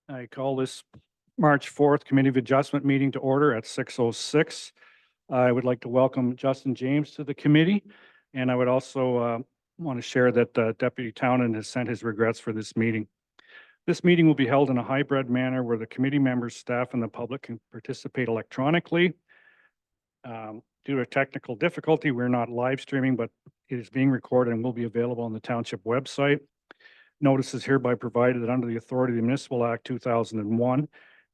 I call this March 4th Committee of Adjustment meeting to order at 6:06. I would like to welcome Justin James to the committee, and I would also want to share that Deputy Townend has sent his regrets for this meeting. This meeting will be held in a hybrid manner where the committee members, staff, and the public can participate electronically. Due to a technical difficulty, we're not live streaming, but it is being recorded and will be available on the township website. Notice is hereby provided that under the authority of the Municipal Act 2001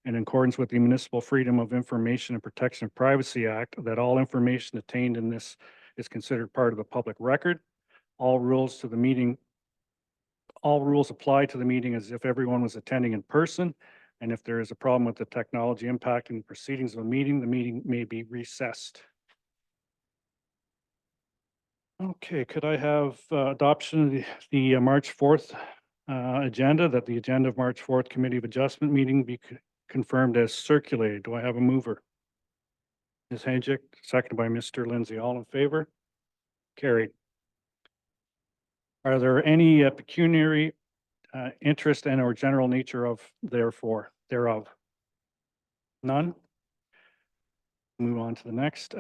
and in accordance with the Municipal Freedom of Information and Protection of Privacy Act, that all information attained in this is considered part of the public record. All rules apply to the meeting as if everyone was attending in person. And if there is a problem with the technology impacting the proceedings of the meeting may be recessed. Okay, could I have adoption of the March 4th agenda, that the agenda of March 4th Committee of Adjustment meeting be confirmed as circulated? Do I have a mover? Ms. Hajic, seconded by Mr. Lindsay. All in favor? Carried. Are there any pecuniary interest and or general nature of thereof? None? Move on to the next.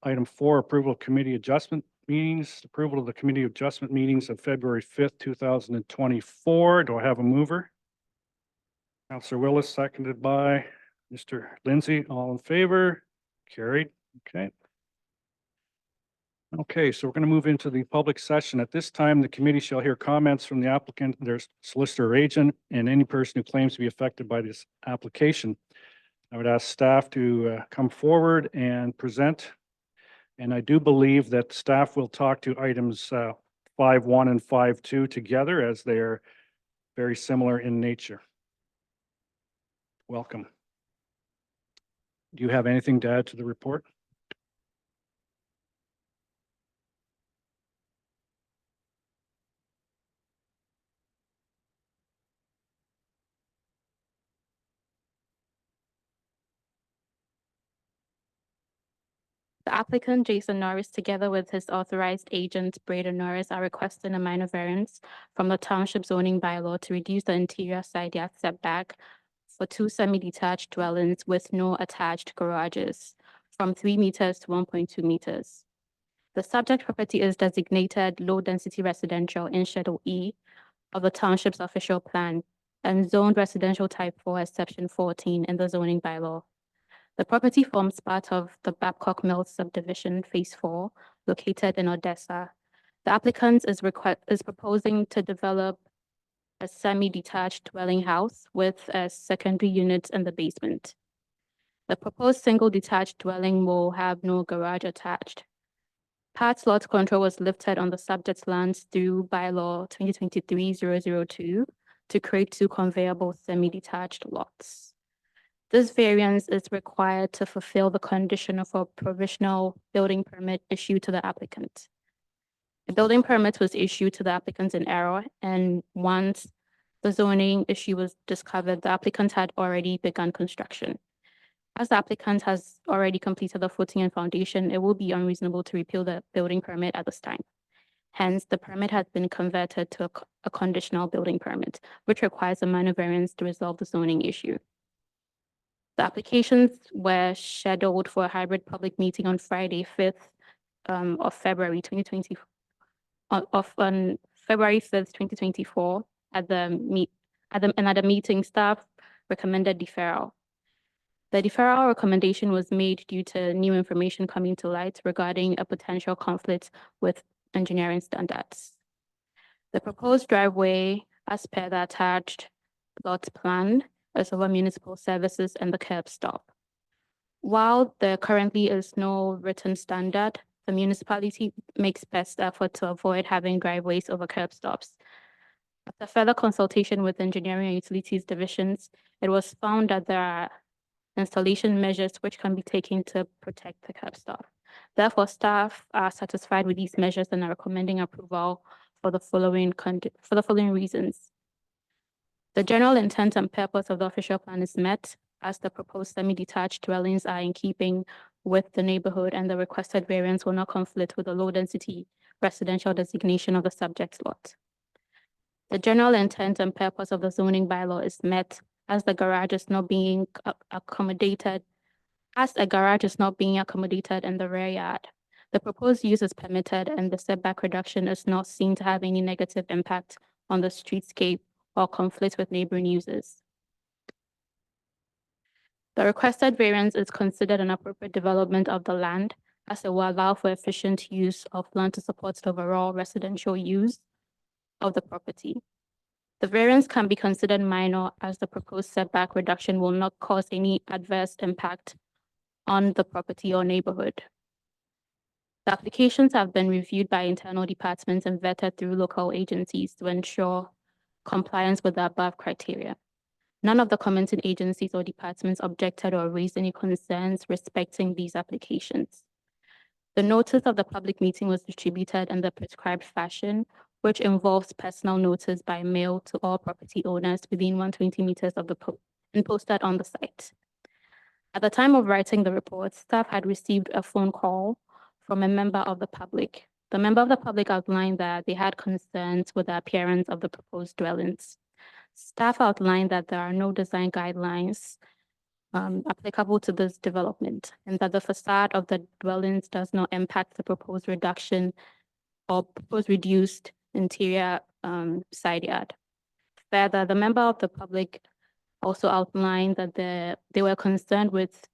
Item 4, approval of committee adjustment meetings. Approval of the committee adjustment meetings of February 5th, 2024. Do I have a mover? Councillor Willis, seconded by Mr. Lindsay. All in favor? Carried. Okay. Okay, so we're going to move into the public session. At this time, the committee shall hear comments from the applicant, their solicitor or agent, and any person who claims to be affected by this application. I would ask staff to come forward and present. And I do believe that staff will talk to items 5.1 and 5.2 together, as they are very similar in nature. Welcome. Do you have anything to add to the report? The applicant, Jason Norris, together with his authorized agent, Braden Norris, are requesting a minor variance from the township zoning bylaw to reduce the interior side yard setback for 2 semi-detached dwellings with no attached garages from 3 meters to 1.2 meters. The subject property is designated low-density residential in Schedule E of the township's official plan and zoned residential type 4 as section 14 in the zoning bylaw. The property forms part of the Babcock Mills subdivision, phase 4, located in Odessa. The applicant is proposing to develop a semi-detached dwelling house with a secondary unit in the basement. The proposed single detached dwelling will have no garage attached. Part lot control was lifted on the subject lands through bylaw 2023-002 to create 2 conveyable semi-detached lots. This variance is required to fulfill the condition of a provisional building permit issued to the applicant. The building permit was issued to the applicant in error, and once the zoning issue was discovered, the applicant had already begun construction. As the applicant has already completed the footing and foundation, it will be unreasonable to repeal the building permit at this time. Hence, the permit has been converted to a conditional building permit, which requires a minor variance to resolve the zoning issue. The applications were scheduled for a hybrid public meeting on Friday, 5th of February 2020, on February 5th, 2024. At the meeting, staff recommended deferral. The deferral recommendation was made due to new information coming to light regarding a potential conflict with engineering standards. The proposed driveway, as per the attached plot plan, is over municipal services and the curb stop. While there currently is no written standard, the municipality makes best effort to avoid having driveways over curb stops. After further consultation with engineering and utilities divisions, it was found that there are installation measures which can be taken to protect the curb stop. Therefore, staff are satisfied with these measures and are recommending approval for the following reasons. The general intent and purpose of the official plan is met, as the proposed semi-detached dwellings are in keeping with the neighborhood, and the requested variance will not conflict with the low-density residential designation of the subject lot. The general intent and purpose of the zoning bylaw is met, as the garage is not being accommodated, as a garage is not being accommodated in the rear yard. The proposed use is permitted and the setback reduction is not seen to have any negative impact on the streetscape or conflict with neighboring uses. The requested variance is considered an appropriate development of the land as it will allow for efficient use of land to support the overall residential use of the property. The variance can be considered minor as the proposed setback reduction will not cause any adverse impact on the property or neighborhood. The applications have been reviewed by internal departments and vetted through local agencies to ensure compliance with the above criteria. None of the commenting agencies or departments objected or raised any concerns respecting these applications. The notice of the public meeting was distributed in the prescribed fashion, which involves personal notice by mail to all property owners within 120 meters of the and posted on the site. At the time of writing the report, staff had received a phone call from a member of the public. The member of the public outlined that they had concerns with the appearance of the proposed dwellings. Staff outlined that there are no design guidelines applicable to this development and that the facade of the dwellings does not impact the proposed reduction or proposed reduced interior side yard. Further, the member of the public also outlined that they were concerned with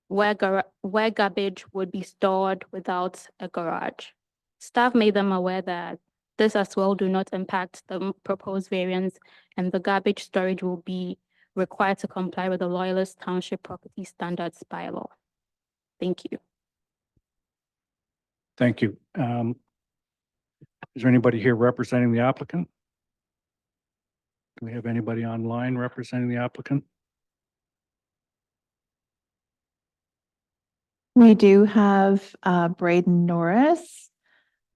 where garbage would be stored without a garage. Staff made them aware that this as well do not impact the proposed variance and the garbage storage will be required to comply with the Loyalist Township Property Standards bylaw. Thank you. Thank you. Is there anybody here representing the applicant? Do we have anybody online representing the applicant? We do have Braden Norris.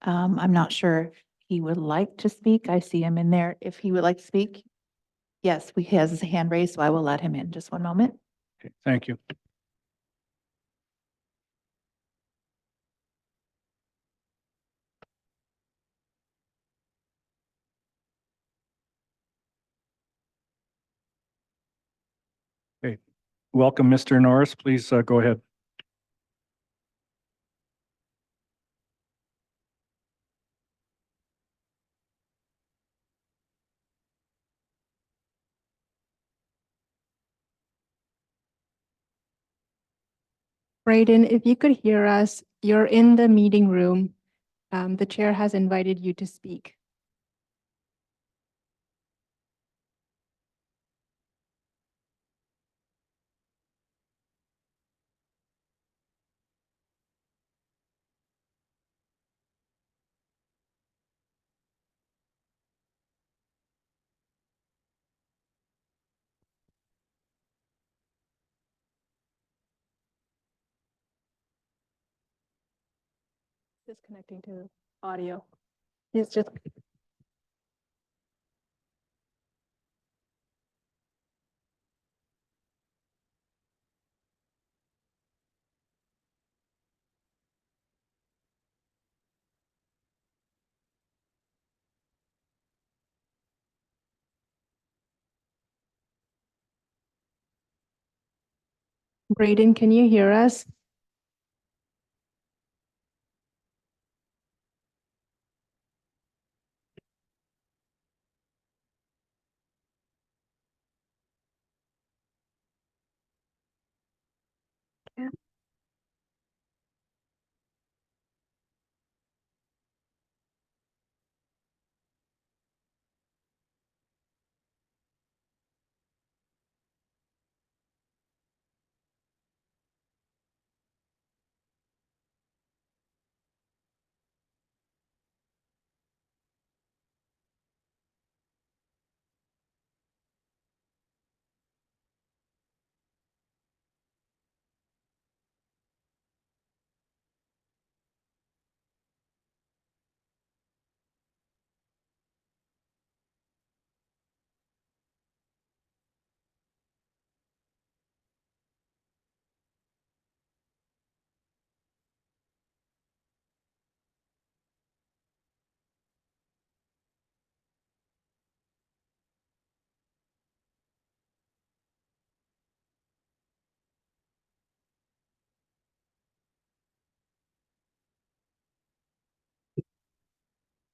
I'm not sure if he would like to speak. I see him in there. If he would like to speak. Yes, he has his hand raised, so I will let him in. Just one moment. Okay, thank you. Okay, welcome, Mr. Norris. Please go ahead. Braden, if you could hear us, you're in the meeting room. The chair has invited you to speak. Disconnecting to audio. It's just. Braden, can you hear us? Yeah.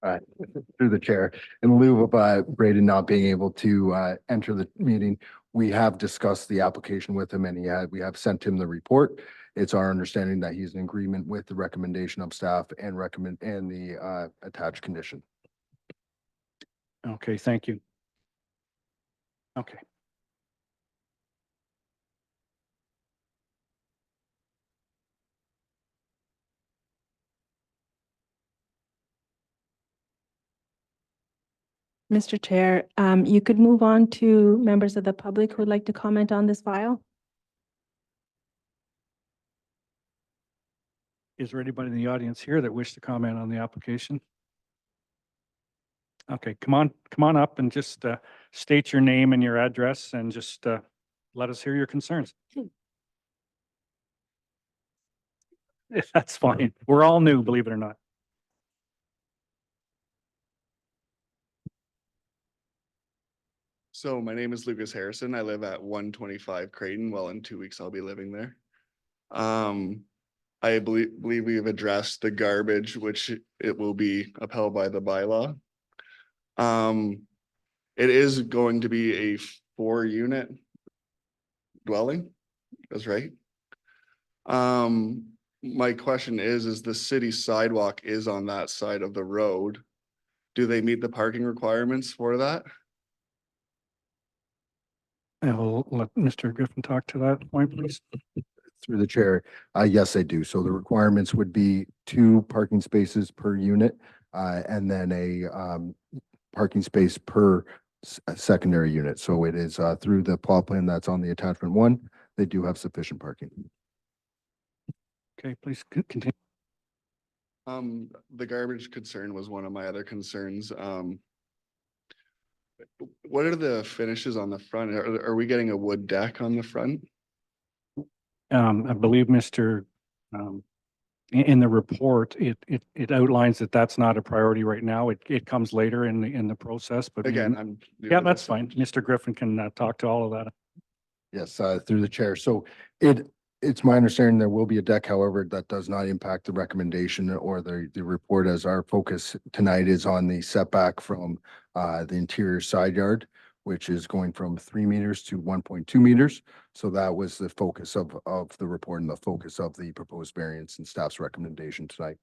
Through the chair, in lieu of Braden not being able to enter the meeting, we have discussed the application with him and we have sent him the report. It's our understanding that he's in agreement with the recommendation of staff and the attached condition. Okay, thank you. Okay. Mr. Chair, you could move on to members of the public who would like to comment on this file. Is there anybody in the audience here that wish to comment on the application? Okay, come on up and just state your name and your address and just let us hear your concerns. That's fine. We're all new, believe it or not. So my name is Lucas Harrison. I live at 125 Creighton. Well, in 2 weeks, I'll be living there. I believe we have addressed the garbage, which it will be upheld by the bylaw. It is going to be a 4-unit dwelling. That's right. My question is the city sidewalk is on that side of the road. Do they meet the parking requirements for that? I will let Mr. Griffin talk to that point, please. Through the chair, yes, they do. So the requirements would be 2 parking spaces per unit, and then a parking space per secondary unit. So it is through the plot plan that's on the attachment 1, they do have sufficient parking. Okay, please continue. The garbage concern was one of my other concerns. What are the finishes on the front? Are we getting a wood deck on the front? I believe Mr. In the report, it outlines that that's not a priority right now. It comes later in the process, but Again, I'm. new yeah, to that's this. fine. Mr. Griffin can talk to all of that. Yes, through the chair. So it's my understanding there will be a deck, however, that does not impact the recommendation or the report, as our focus tonight is on the setback from the interior side yard, which is going from 3 meters to 1.2 meters. So that was the focus of the report and the focus of the proposed variance and staff's recommendation tonight.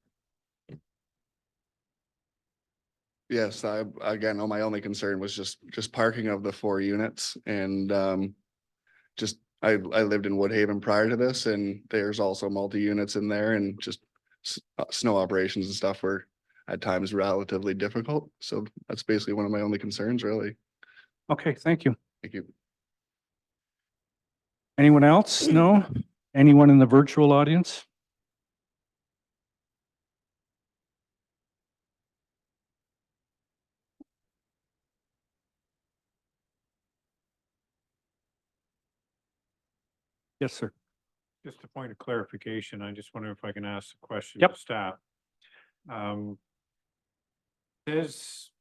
Yes, again, my only concern was just parking of the 4 units and I lived in Woodhaven prior to this, and there's also multi-units in there, and just snow operations and stuff were at times relatively difficult. So that's basically one of my only concerns, really. Okay, thank you. Thank you. Anyone else? No? Anyone in the virtual audience? Yes, sir. Just a point of clarification, I just wonder if I can ask a question Yep. to staff. Says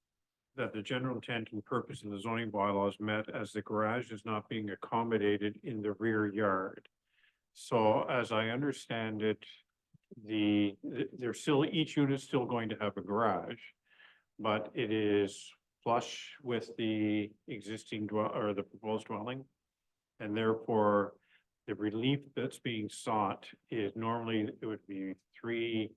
that the general intent and purpose of the zoning bylaws met as the garage is not being accommodated in the rear yard. So as I understand it, each unit's still going to have a garage, but it is flush with the existing or the proposed dwelling. And therefore, the relief that's being sought is normally it would be 3,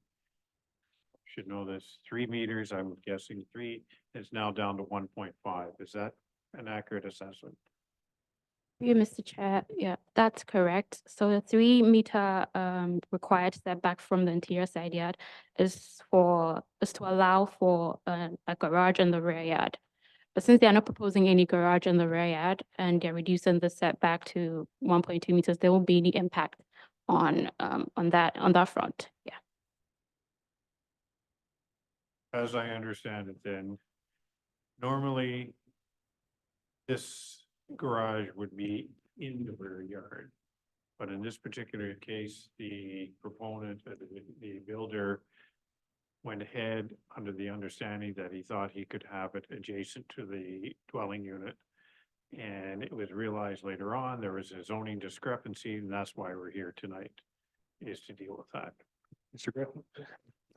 should know this, 3 meters, I'm guessing 3, it's now down to 1.5. Is that an accurate assessment? You, Mr. Chair, yeah, that's correct. So the 3-meter required setback from the interior side yard is to allow for a garage in the rear yard. But since they are not proposing any garage in the rear yard and they're reducing the setback to 1.2 meters, there won't be any impact on that front. Yeah. As I understand it then, normally this garage would be in the rear yard. But in this particular case, the proponent, the builder went ahead under the understanding that he thought he could have it adjacent to the dwelling unit. And it was realized later on there was a zoning discrepancy, and that's why we're here tonight, is to deal with that. Mr. Griffin?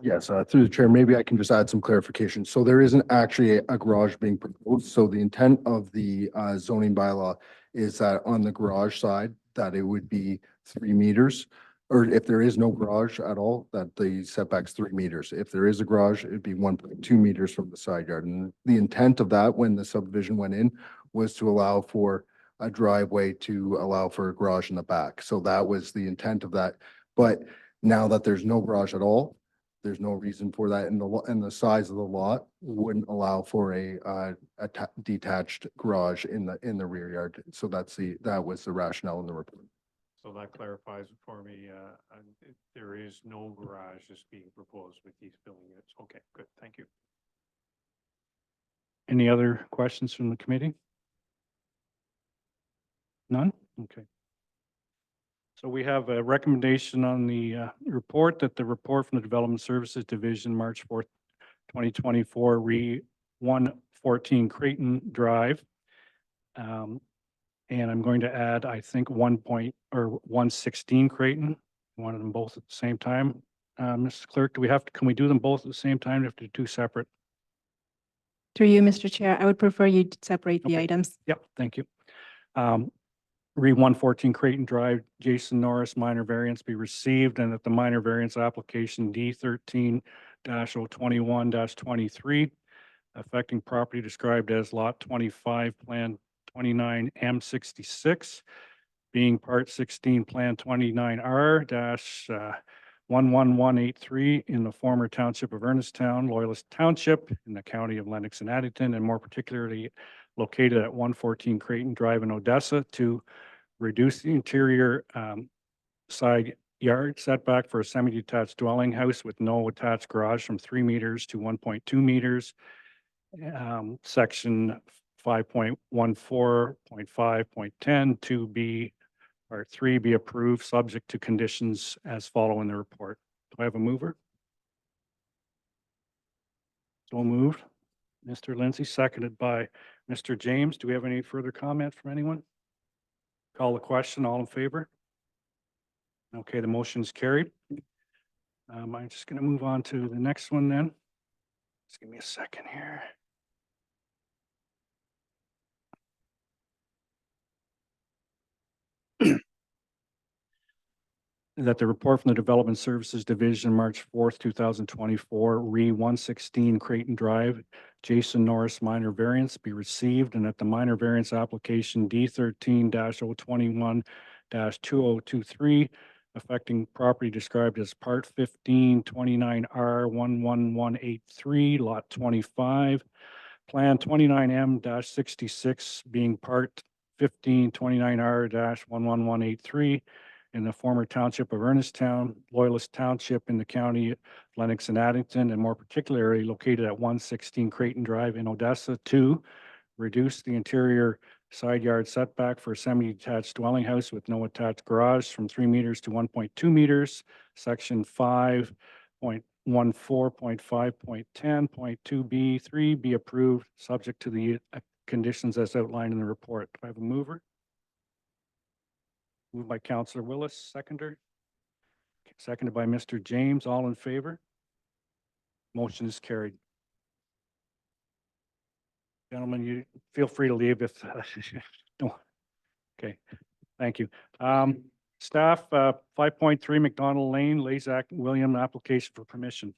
Yes, through the chair, maybe I can just add some clarification. So there isn't actually a garage being proposed. So the intent of the zoning bylaw is that on the garage side, that it would be 3 meters. Or if there is no garage at all, that the setback's 3 meters. If there is a garage, it'd be 1.2 meters from the side yard. And the intent of that, when the subdivision went in, was to allow for a driveway to allow for a garage in the back. So that was the intent of that. But now that there's no garage at all, there's no reason for that, and the size of the lot wouldn't allow for a detached garage in the rear yard. So that was the rationale in the report. So that clarifies it for me. There is no garage that's being proposed with these building units. Okay, good, thank you. Any other questions from the committee? None? Okay. So we have a recommendation on the report that the report from the Development Services Division, March 4th, 2024, re 114 Creighton Drive. And I'm going to add, I think, 116 Creighton, one of them both at the same time. Mr. Clerk, can we do them both at the same time? We have to do two separate? Through you, Mr. Chair, I would prefer you to separate the Okay. items. Yep, thank you. Re 114 Creighton Drive, Jason Norris, minor variance be received, and that the minor variance application D13-021-23 affecting property described as lot 25, plan 29 M66, being part 16, plan 29R-11183 in the former township of Ernesttown, Loyalist Township in the county of Lennox and Addington, and more particularly located at 114 Creighton Drive in Odessa, to reduce the interior side yard setback for a semi-detached dwelling house with no attached garage from 3 meters to 1.2 meters. Section 5.14.5.10 2B Part 3 be approved, subject to conditions as follow in the report. Do I have a mover? So moved. Mr. Lindsay, seconded by Mr. James. Do we have any further comment from anyone? Call the question. All in favor? Okay, the motion is carried. I'm just going to move on to the next one then. Just give me a second here. That the report from the Development Services Division, March 4th, 2024, re 116 Creighton Drive, Jason Norris minor variance be received, and that the minor variance application D13-021-2023 affecting property described as part 15, 29R-11183, lot 25, plan 29M-66 being part 15, 29R-11183 in the former township of Ernesttown, Loyalist Township in the county of Lennox and Addington, and more particularly located at 116 Creighton Drive in Odessa, to reduce the interior side yard setback for a semi-detached dwelling house with no attached garage from 3 meters to 1.2 meters. Section 5.14.5.10.2B3 be approved, subject to the conditions as outlined in the report. Do I have a mover? Moved by Councillor Willis, seconded by Mr. James. All in favor? Motion is carried. Gentlemen, you feel free to leave if, no. Okay, thank you. Staff, 5.3 MacDonald Lane, Leyzack, McWilliam, application for permission.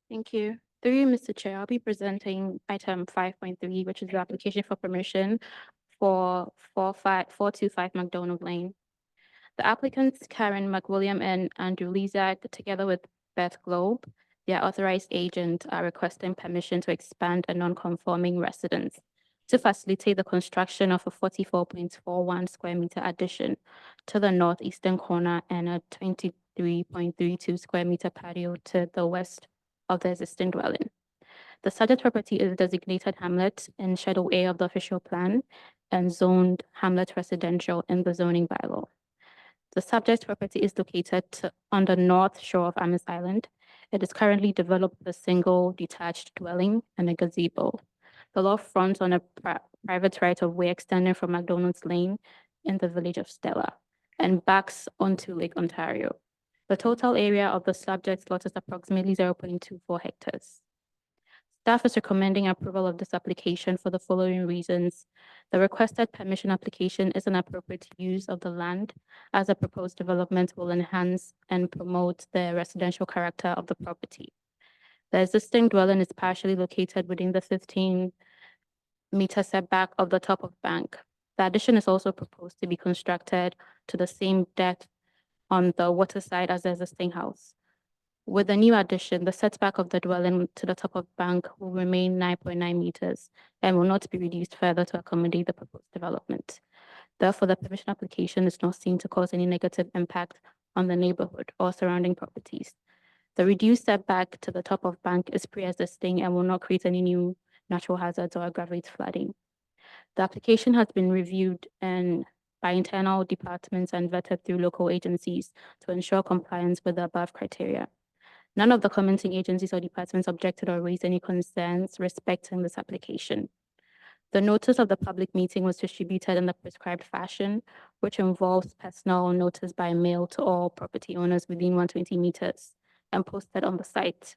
Thank you. Through you, Mr. Chair, I'll be presenting item 5.3, which is the application for permission for 425 MacDonald Lane. The applicants, Karen McWilliam and Andrew Leyzack, together with Beth Globe, their authorized agent, are requesting permission to expand a non-conforming residence to facilitate the construction of a 44.41 square meter addition to the northeastern corner and a 23.32 square meter patio to the west of the existing dwelling. The subject property is designated hamlet in Schedule A of the official plan and zoned hamlet residential in the zoning bylaw. The subject property is located on the north shore of Amis Island. It is currently developed with a single detached dwelling and a gazebo. The lot fronts on a private right-of-way extending from McDonald's Lane in the village of Stella and backs onto Lake Ontario. The total area of the subject lot is approximately 0.24 hectares. Staff is recommending approval of this application for the following reasons. The requested permission application is an appropriate use of the land, as the proposed development will enhance and promote the residential character of the property. The existing dwelling is partially located within the 15-meter setback of the top of bank. The addition is also proposed to be constructed to the same depth on the water side as the existing house. With the new addition, the setback of the dwelling to the top of bank will remain 9.9 meters and will not be reduced further to accommodate the proposed development. Therefore, the permission application is not seen to cause any negative impact on the neighborhood or surrounding properties. The reduced setback to the top of bank is pre-existing and will not create any new natural hazards or aggravate flooding. The application has been reviewed by internal departments and vetted through local agencies to ensure compliance with the above criteria. None of the commenting agencies or departments objected or raised any concerns respecting this application. The notice of the public meeting was distributed in the prescribed fashion, which involves personal notice by mail to all property owners within 120 meters and posted on the site.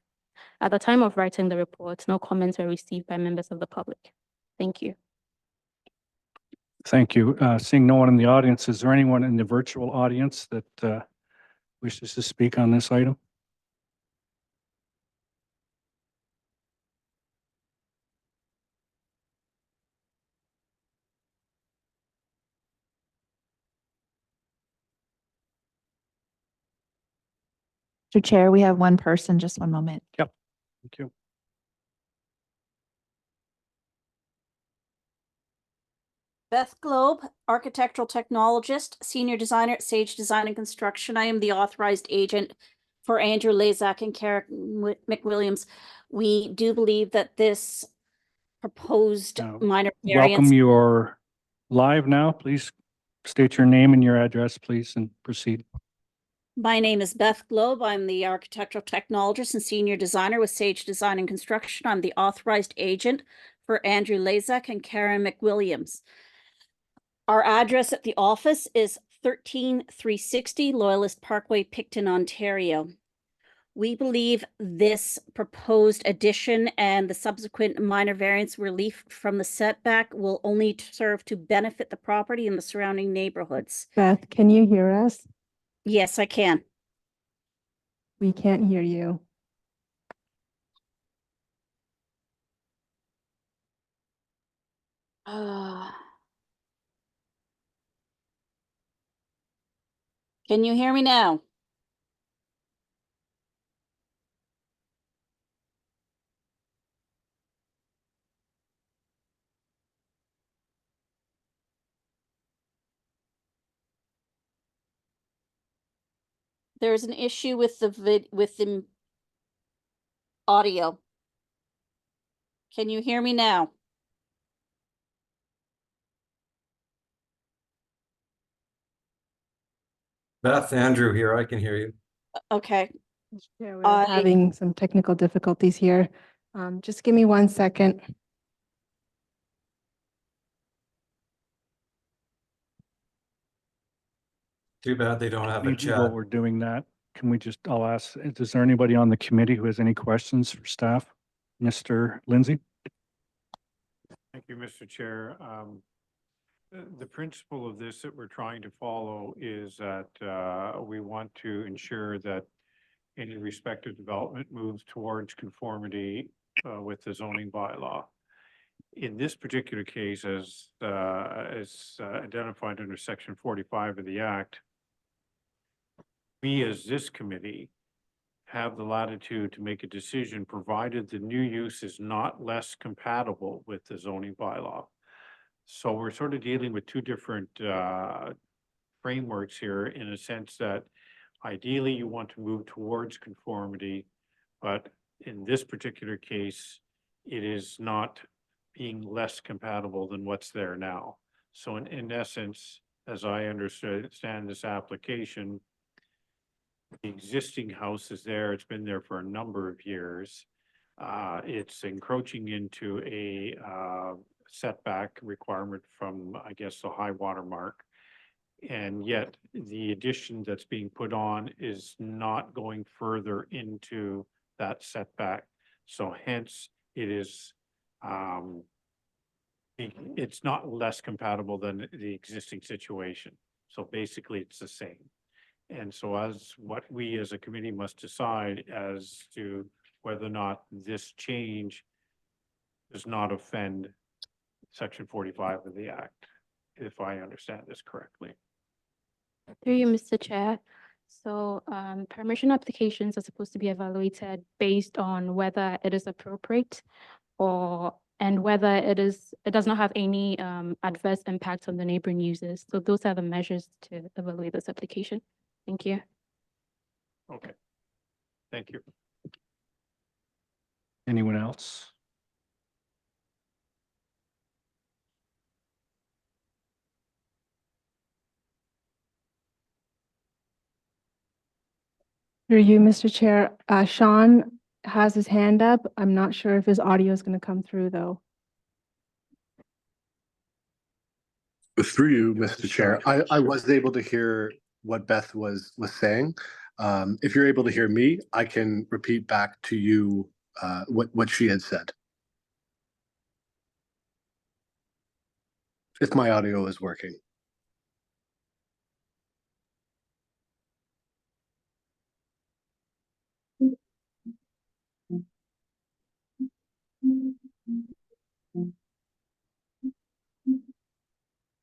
At the time of writing the report, no comments were received by members of the public. Thank you. Thank you. Seeing no one in the audience, is there anyone in the virtual audience that wishes to speak on this item? Mr. Chair, we have one person, just one moment. Thank you. Beth Globe, architectural technologist, senior designer at Sage Design and Construction. I am the authorized agent for Andrew Leyzack and Karen McWilliams. We do believe that this proposed minor variance. Welcome, you're live now. Please state your name and your address, please, and proceed. My name is Beth Globe. I'm the architectural technologist and senior designer with Sage Design and Construction. I'm the authorized agent for Andrew Leyzack and Karen McWilliams. Our address at the office is 13360 Loyalist Parkway, Picton, Ontario. We believe this proposed addition and the subsequent minor variance relief from the setback will only serve to benefit the property and the surrounding neighborhoods. Beth, can you hear us? Yes, I can. We can't hear you. Can you hear me now? There's an issue with the audio. Can you hear me now? Beth, Andrew here. I can hear you. Okay. Yeah, we're having some technical difficulties here. Just give me 1 second. Too bad they don't have a Maybe chat. while we're doing that, can we just, I'll ask, is there anybody on the committee who has any questions for staff? Mr. Lindsay? Thank you, Mr. Chair. The principle of this that we're trying to follow is that we want to ensure that any respective development moves towards conformity with the zoning bylaw. In this particular case, as identified under Section 45 of the Act, we as this committee have the latitude to make a decision provided the new use is not less compatible with the zoning bylaw. So we're sort of dealing with two different frameworks here, in a sense that ideally you want to move towards conformity, but in this particular case, it is not being less compatible than what's there now. So in essence, as I understand this application, the existing house is there. It's been there for a number of years. It's encroaching into a setback requirement from, I guess, the high water mark. And yet the addition that's being put on is not going further into that setback. So hence it is, it's not less compatible than the existing situation. So basically it's the same. And so as what we as a committee must decide as to whether or not this change does not offend section 45 of the act, if I understand this correctly. Through you, Mr. Chair. So permission applications are supposed to be evaluated based on whether it is appropriate and whether it does not have any adverse impact on the neighboring users. So those are the measures to evaluate this application. Thank you. Okay. Thank you. Anyone else? Through you, Mr. Chair, Sean has his hand up. I'm not sure if his audio is going to come through, though. Through you, Mr. Chair, I was able to hear what Beth was saying. If you're able to hear me, I can repeat back to you what she had said. If my audio is working.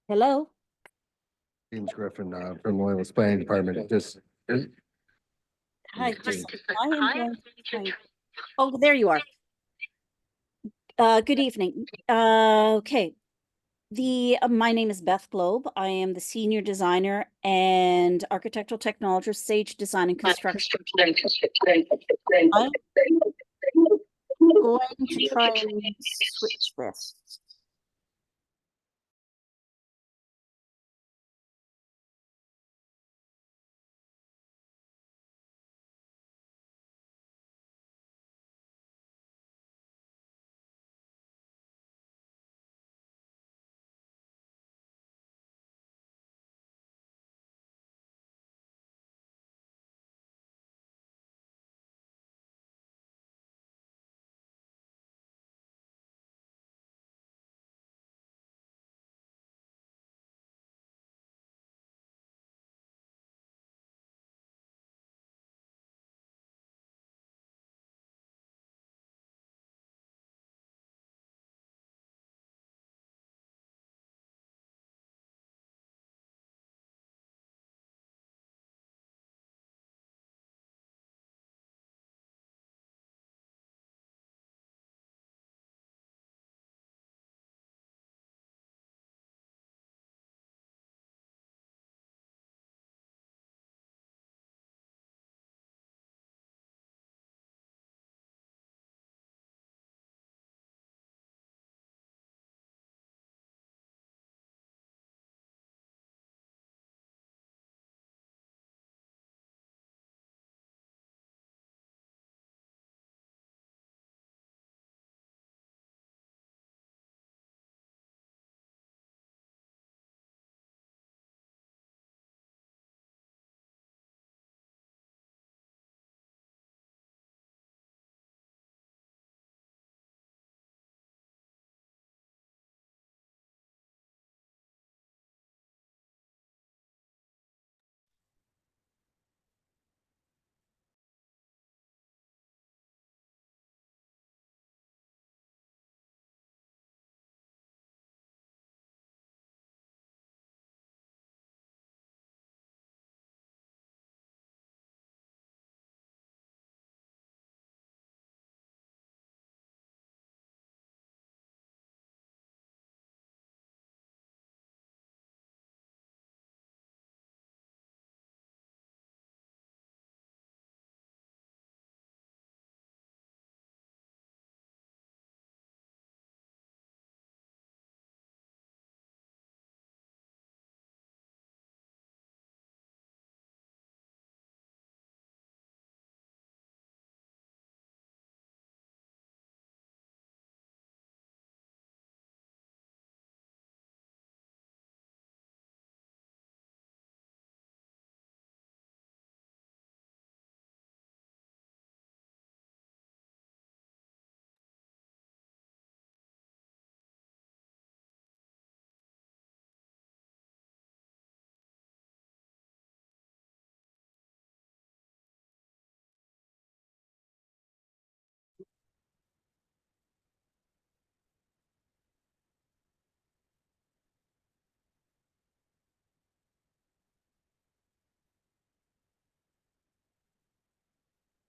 Hello? James Griffin, from Loyalist Planning Department, just. Hi, I am going to try. Oh, there you are. Good evening. Okay. My name is Beth Globe. I am the senior designer and architectural technologist, Sage Design and Construction. I'm going to try and switch this.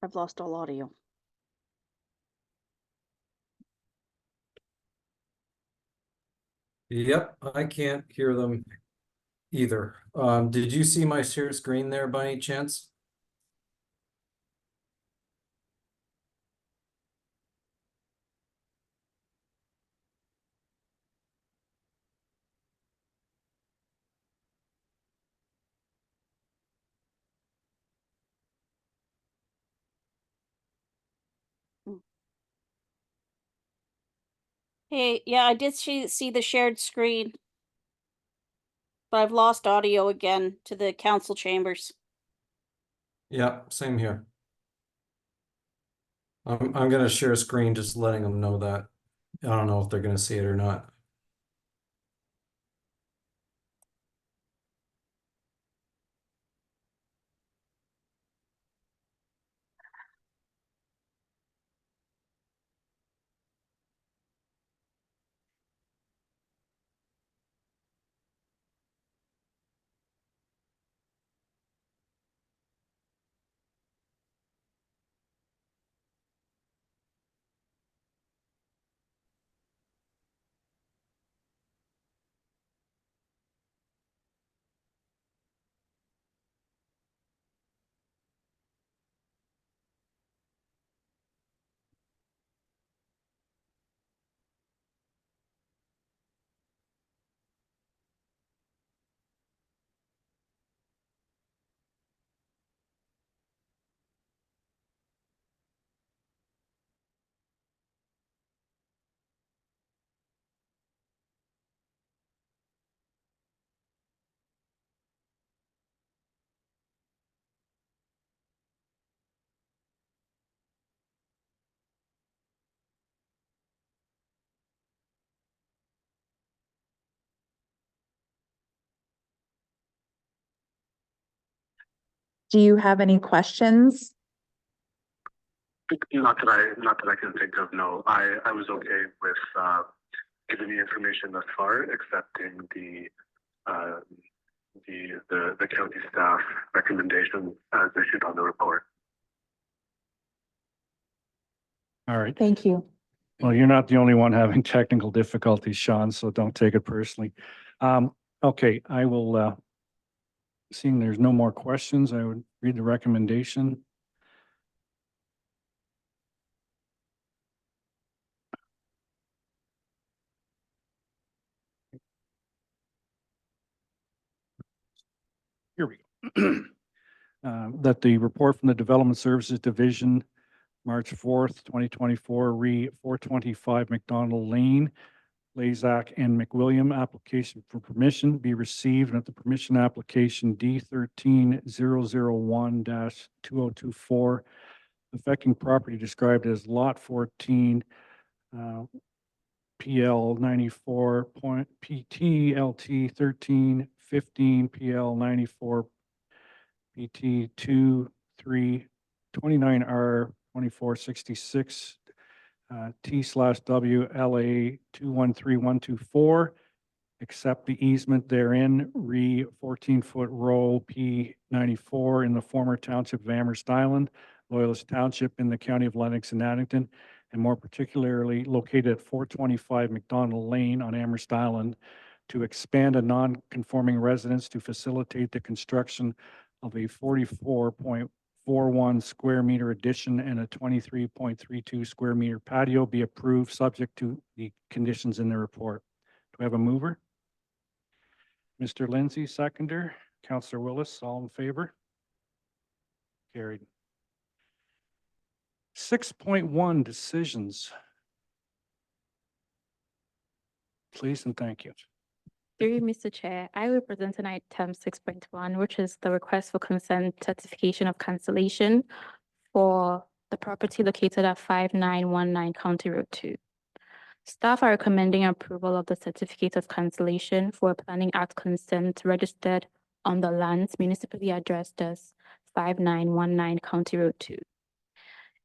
I've lost all audio. Yep, I can't hear them either. Did you see my share screen there by any chance? Hey, yeah, I did see the shared screen. But I've lost audio again to the council chambers. Yeah, same here. I'm gonna share a screen, just letting them know that. I don't know if they're gonna see it or not. Do you have any questions? Not that I can think of, no. I was okay with giving the information thus far, accepting the county staff recommendation as issued on the report. All right. Thank you. Well, you're not the only one having technical difficulties, Sean, so don't take it personally. Okay, I will, seeing there's no more questions, I would read the recommendation. Here we go. That the report from the Development Services Division, March 4th, 2024, re 425 MacDonald Lane, Leyzack and McWilliam application for permission be received, and that the permission application D13001-2024 affecting property described as Lot 14, PL 94 point PT LT 1315 PL 94 PT 2329R 2466 T/W LA 213124, accept the easement therein, re 14-foot row P94 in the former township of Amherst Island, Loyalist Township in the county of Lennox and Addington, and more particularly located at 425 McDonald Lane on Amherst Island, to expand a non-conforming residence to facilitate the construction of a 44.41 square meter addition and a 23.32 square meter patio be approved, subject to the conditions in the report. Do we have a mover? Mr. Lindsay, seconder. Councillor Willis, all in favor? Carried. 6.1 decisions. Please and thank you. Through you, Mr. Chair, I will present an item 6.1, which is the request for consent certification of cancellation for the property located at 5919 County Road 2. Staff are recommending approval of the certificate of cancellation for a Planning Act consent registered on the lands municipally addressed as 5919 County Road 2.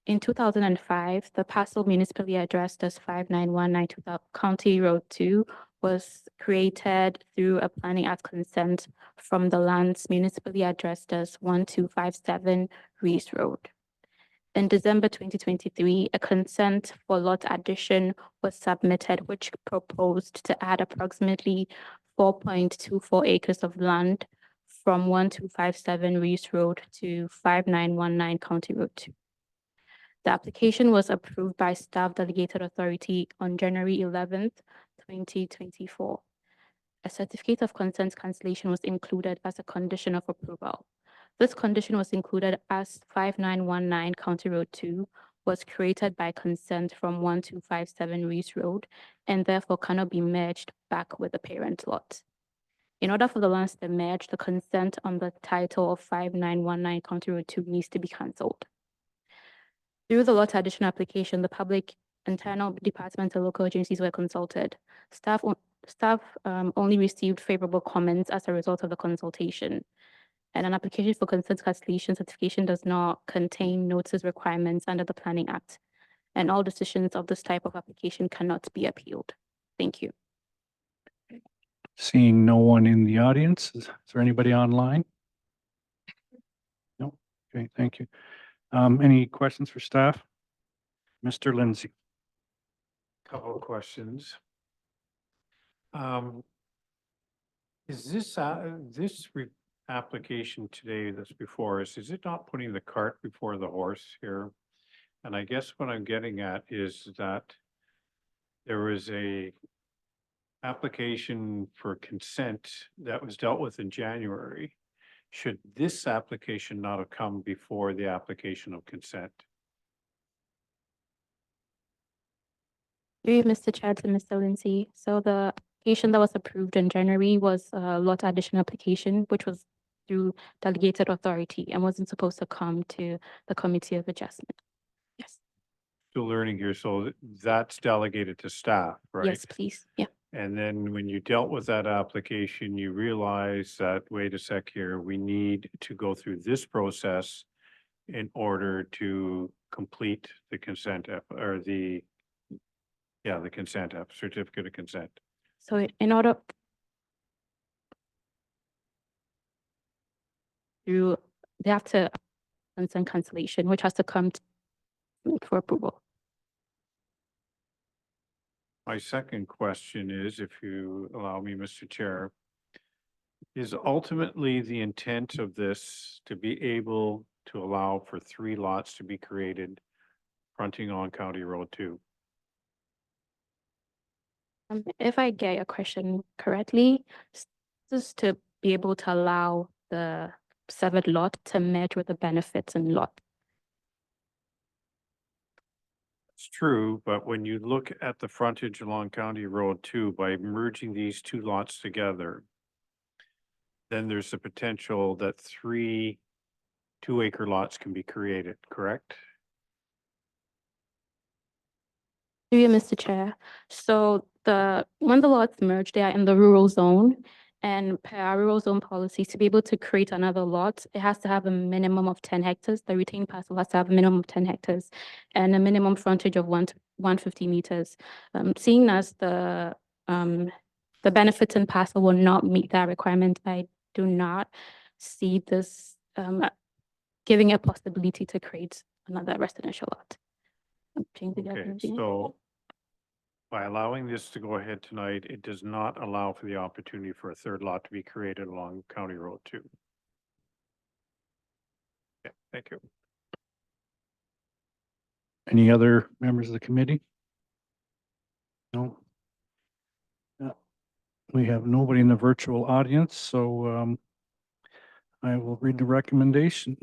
In 2005, the parcel municipally addressed as 5919 County Road 2 was created through a Planning Act consent from the lands municipally addressed as 1257 Reese Road. In December 2023, a consent for lot addition was submitted, which proposed to add approximately 4.24 acres of land from 1257 Reese Road to 5919 County Road 2. The application was approved by Staff Delegated Authority on January 11th, 2024. A certificate of consent cancellation was included as a condition of approval. This condition was included as 5919 County Road 2 was created by consent from 1257 Reese Road and therefore cannot be merged back with the parent lot. In order for the lands to merge, the consent on the title of 5919 County Road 2 needs to be cancelled. Through the lot addition application, the public, internal departmental local agencies were consulted. Staff only received favorable comments as a result of the consultation. And an application for consent cancellation certification does not contain notice requirements under the Planning Act. And all decisions of this type of application cannot be appealed. Thank you. Seeing no one in the audience, is there anybody online? No, okay, thank you. Any questions for staff? Mr. Lindsay. Couple of questions. Is this, application today that's before us, is it not putting the cart before the horse here? And I guess what I'm getting at is that there was a application for consent that was dealt with in January. Should this application not have come before the application of consent? Through you, Mr. Chair, to Mr. Lindsay. So the application that was approved in January was a lot addition application, which was through delegated authority and wasn't supposed to come to the Committee of Adjustment. Yes. Still learning here, so that's delegated to staff, right? Yes, please. Yeah. And then when you dealt with that application, you realize that, wait a sec here, we need to go through this process in order to complete the consent or the consent certificate of consent. So in order they have to consent cancellation, which has to come for approval. My second question is, if you allow me, Mr. Chair, is ultimately the intent of this to be able to allow for 3 lots to be created fronting on County Road 2? If I get your question correctly, this is to be able to allow the severed lot to merge with the benefits in lot. It's true, but when you look at the frontage along County Road 2, by merging these 2 lots together, then there's the potential that 3 2-acre lots can be created, correct? Through you, Mr. Chair. So when the lots merge, they are in the rural zone. And per our rural zone policy, to be able to create another lot, it has to have a minimum of 10 hectares. The retained parcel has to have a minimum of 10 hectares and a minimum frontage of 150 meters. Seeing as the benefits in parcel will not meet that requirement, I do not see this giving a possibility to create another residential lot. James, did you have Okay, anything? so by allowing this to go ahead tonight, it does not allow for the opportunity for a 3rd lot to be created along County Road 2. Yeah, thank you. Any other members of the committee? No. We have nobody in the virtual audience, so I will read the recommendation.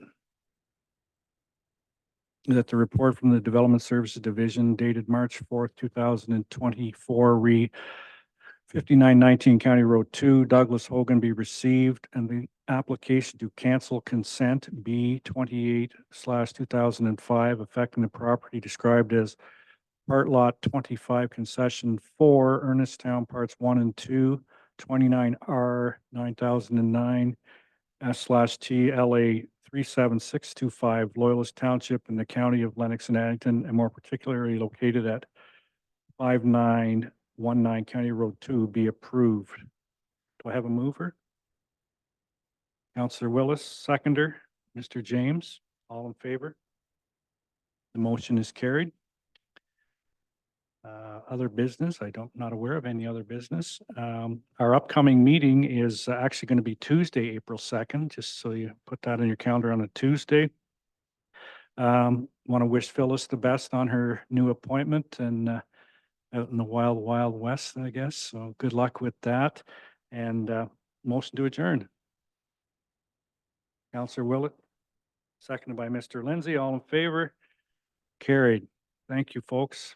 That the report from the Development Services Division dated March 4th, 2024, 5919 County Road 2, Douglas Hogan be received, and the application to cancel consent B 28/2005 affecting the property described as Part Lot 25 Concession 4, Ernesttown Parts 1 and 2, 29R 9009 S/T LA 37625, Loyalist Township in the county of Lennox and Addington, and more particularly located at 5919 County Road 2, be approved. Do I have a mover? Councillor Willis, seconder. Mr. James, all in favor? The motion is carried. Other business, not aware of any other business. Our upcoming meeting is actually going to be Tuesday, April 2nd, just so you put that in your calendar on a Tuesday. Want to wish Phyllis the best on her new appointment and out in the wild, wild west, I guess. So good luck with that. And motion to adjourn. Counselor Willett, seconded by Mr. Lindsay. All in favor? Carried. Thank you, folks.